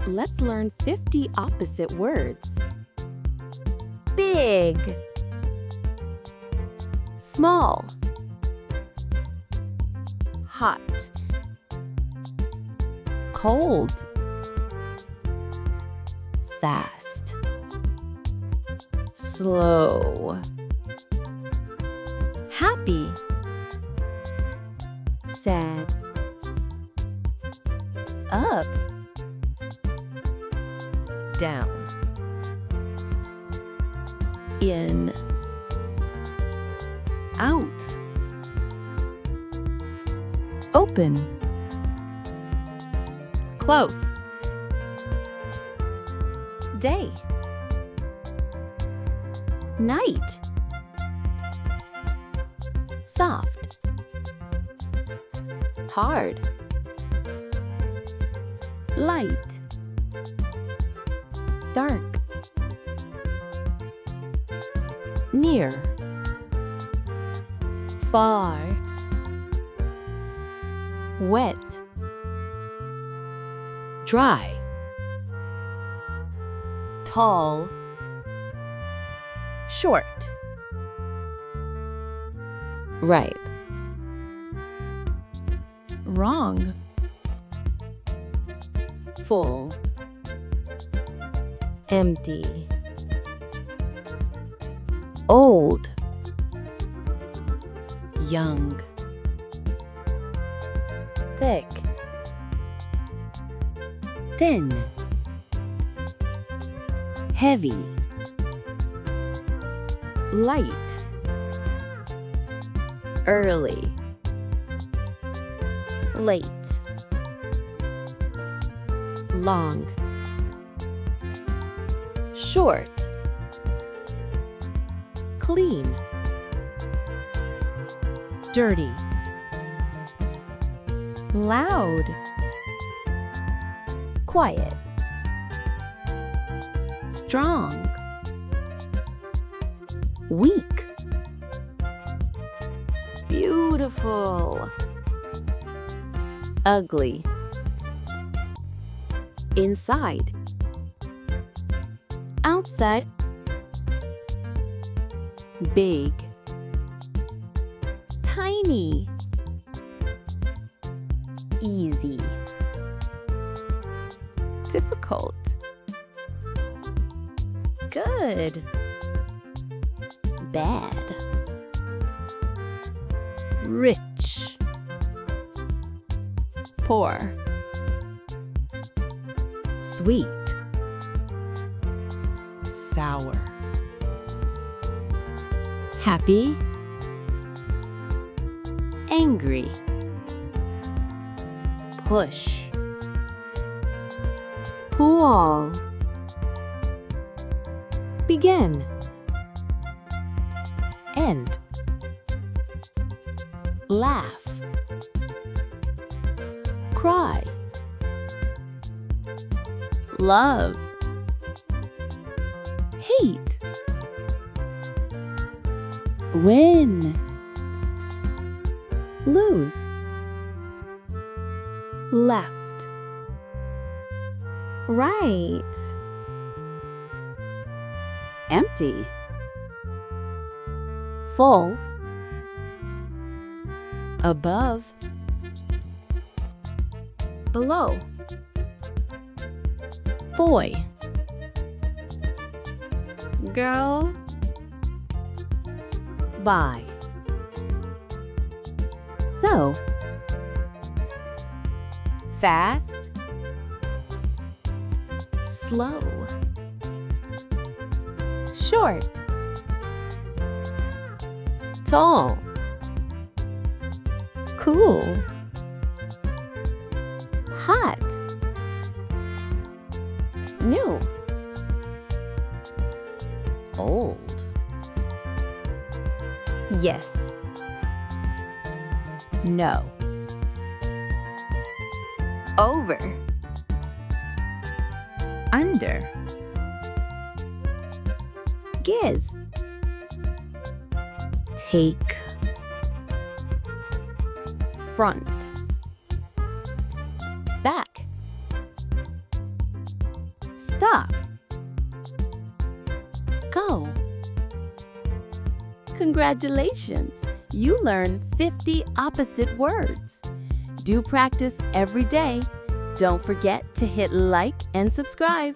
Let's learn 50 opposite words. Big, Small, hot, cold, fast, slow, happy, sad, up, down, in, out, open, close, day, night, soft, hard, light, dark, near, far, wet, dry, tall, short, ripe, wrong, full, empty, old, young, thick, thin, heavy, light, early, late, long, short, clean, dirty, loud, quiet, strong, weak, beautiful, ugly, inside, outside, big, tiny, easy, difficult, good, bad, rich, poor, sweet, sour, happy, angry, push, pool, begin, end, laugh, cry, love, hate, win, lose, left, right, empty, full, above, below, boy, girl, by, so, fast, slow, short, tall, cool, hot, new, old, yes, no, over, under, giz, take, front, back, Stop. Go. Congratulations! You learned 50 opposite words. Do practice every day. Don't forget to hit like and subscribe.